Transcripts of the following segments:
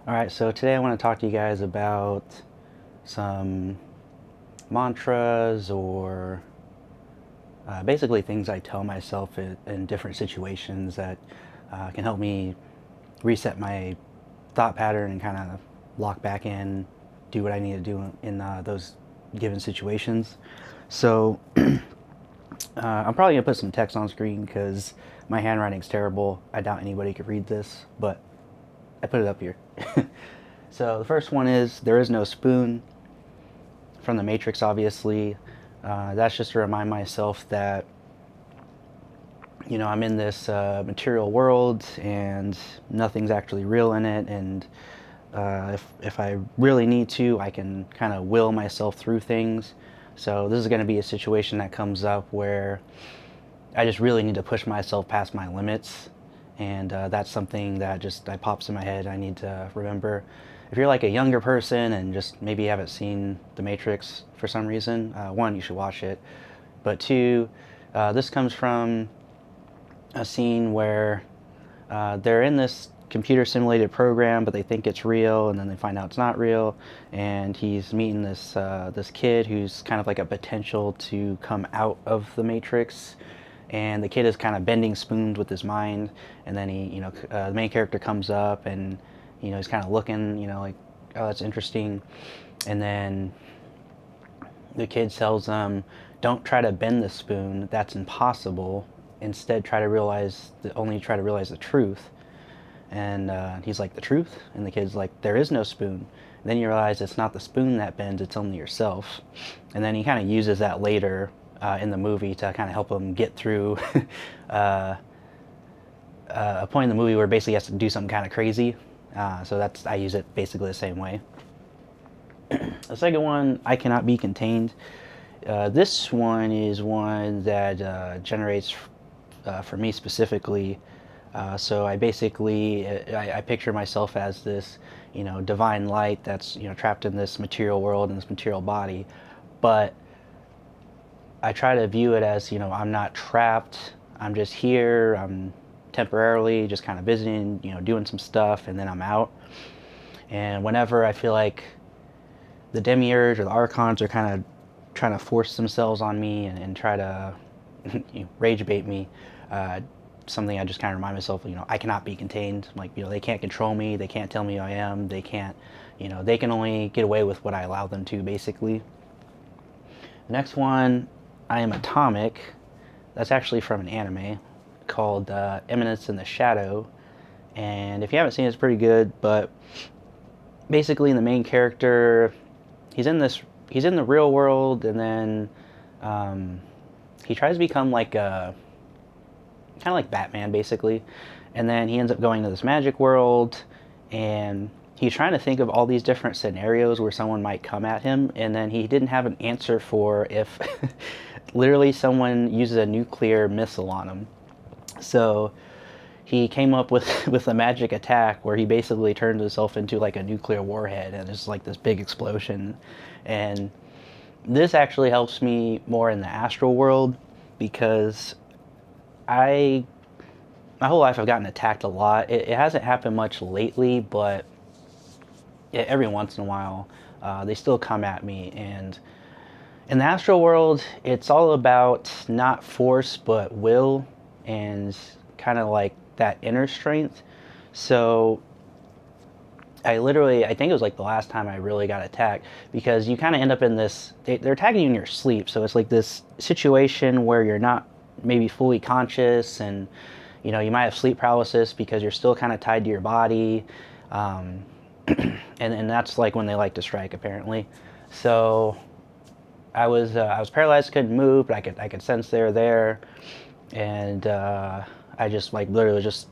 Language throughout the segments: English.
Alright, so today I want to talk to you guys about some mantras or basically things I tell myself in different situations that can help me reset my thought pattern and kind of lock back in, do what I need to do in those given situations. So I'm probably going to put some text on screen because my handwriting's terrible. I doubt anybody could read this, but I put it up here. So the first one is, there is no spoon, from the Matrix, obviously. That's just to remind myself that, I'm in this material world and nothing's actually real in it. And if I really need to, I can kind of will myself through things. So this is going to be a situation that comes up where I just really need to push myself past my limits. And that's something that that pops in my head. I need to remember. If you're like a younger person and just maybe haven't seen The Matrix for some reason, one, you should watch it. But two, this comes from a scene where they're in this computer simulated program, but they think it's real, and then they find out it's not real. And he's meeting this kid who's kind of like a potential to come out of the Matrix. And the kid is kind of bending spoons with his mind, and then the main character comes up, and he's kind of looking, like, oh, that's interesting. And then the kid tells them, don't try to bend the spoon, that's impossible. Instead, try to realize the truth. And he's like, the truth? And the kid's like, there is no spoon. And then you realize it's not the spoon that bends, it's only yourself. And then he kind of uses that later in the movie to kind of help him get through a point in the movie where basically he has to do something kind of crazy. So I use it basically the same way. The second one, I cannot be contained. This one is one that generates for me specifically. So I basically I picture myself as this divine light that's trapped in this material world, in this material body, but I try to view it as, I'm not trapped. I'm just here. I'm temporarily just kind of visiting, doing some stuff, and then I'm out. And whenever I feel like the demiurge or the archons are kind of trying to force themselves on me and try to rage bait me, something I just kind of remind myself, I cannot be contained. Like, they can't control me. They can't tell me who I am. They can't, they can only get away with what I allow them to, basically. The next one, I am atomic. That's actually from an anime called Eminence in the Shadow. And if you haven't seen it, it's pretty good. But basically, the main character, he's in the real world, and then he tries to become like kind of like Batman, basically. And then he ends up going to this magic world, and he's trying to think of all these different scenarios where someone might come at him, and then he didn't have an answer for if literally someone uses a nuclear missile on him. So he came up with a magic attack where he basically turned himself into like a nuclear warhead, and it's like this big explosion. And this actually helps me more in the astral world, because my whole life I've gotten attacked a lot. It hasn't happened much lately, but every once in a while they still come at me. And in the astral world, it's all about not force but will, and kind of like that inner strength. So I think it was like the last time I really got attacked, because you kind of end up in this, they're attacking you in your sleep. So it's like this situation where you're not maybe fully conscious, and you might have sleep paralysis because you're still kind of tied to your body. And that's like when they like to strike, apparently. So I was paralyzed, couldn't move, but I could sense they were there, and I just like literally just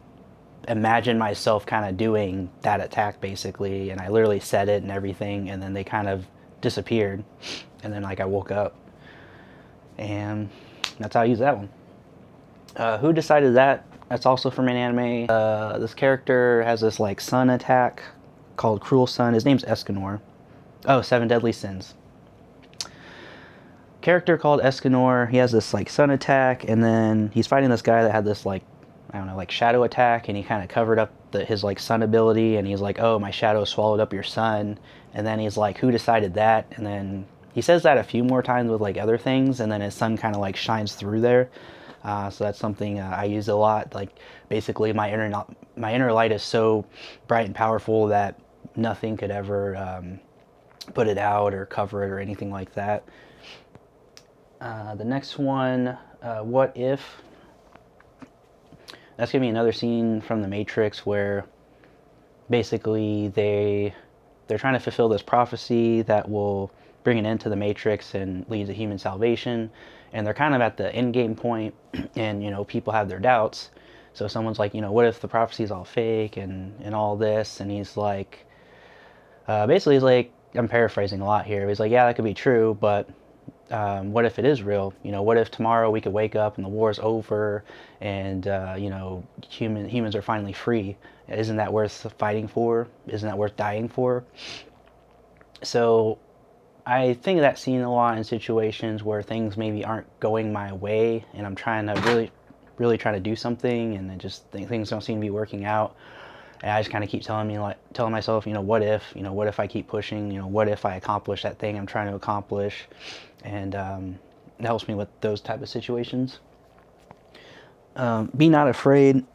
imagined myself kind of doing that attack, basically, and I literally said it and everything, and then they kind of disappeared, and then like I woke up, and that's how I use that one. Who decided that? That's also from an anime. This character has this like sun attack called Cruel Sun. His name's Escanor. Oh, Seven Deadly Sins. Character called Escanor. He has this like sun attack, and then he's fighting this guy that had this like, I don't know, like shadow attack, and he kind of covered up his like sun ability, and he's like, oh, my shadow swallowed up your sun, and then he's like, who decided that? And then he says that a few more times with like other things, and then his sun kind of like shines through there. So that's something I use a lot. Like basically, my inner light is so bright and powerful that nothing could ever put it out or cover it or anything like that. The next one, what if? That's gonna be another scene from The Matrix where basically they're trying to fulfill this prophecy that will bring an end to the Matrix and lead to human salvation, and they're kind of at the end game point, and people have their doubts. So someone's like, what if the prophecy is all fake and all this? And he's like, basically he's like, I'm paraphrasing a lot here. He's like, yeah, that could be true, but what if it is real? What if tomorrow we could wake up and the war's over, and humans are finally free? Isn't that worth fighting for? Isn't that worth dying for? So I think that scene a lot in situations where things maybe aren't going my way, and I'm trying to really trying to do something, and things don't seem to be working out. And I just kind of keep telling myself, what if I keep pushing? What if I accomplish that thing I'm trying to accomplish? And it helps me with those type of situations. Be not afraid.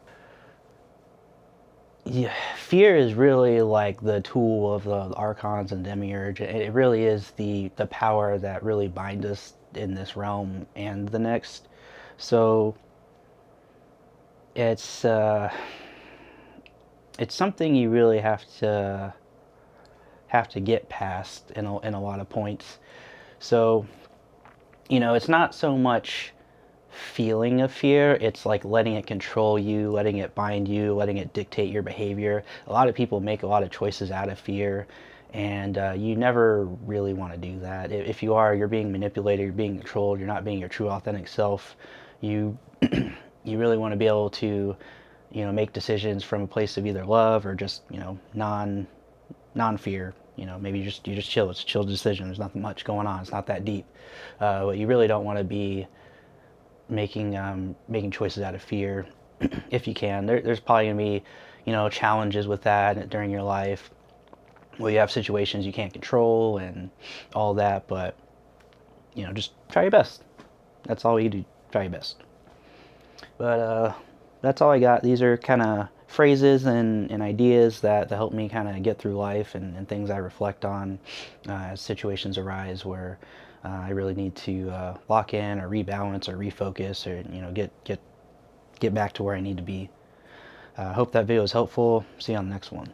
Yeah, fear is really like the tool of the archons and demiurge. It really is the power that really binds us in this realm and the next. So it's something you really have to get past in a lot of points. So it's not so much feeling of fear, it's like letting it control you, letting it bind you, letting it dictate your behavior. A lot of people make a lot of choices out of fear, and you never really want to do that. If you are, you're being manipulated, you're being controlled, you're not being your true authentic self. You you really want to be able to make decisions from a place of either love or just non fear. Maybe you just chill. It's a chill decision. There's nothing much going on. It's not that deep. But you really don't want to be making choices out of fear. If you can, there's probably gonna be challenges with that during your life. Well, you have situations you can't control and all that, but just try your best. That's all you do. Try your best. But that's all I got. These are kind of phrases and ideas that help me kind of get through life, and things I reflect on as situations arise where I really need to lock in or rebalance or refocus, or get back to where I need to be. Hope that video is helpful. See you on the next one.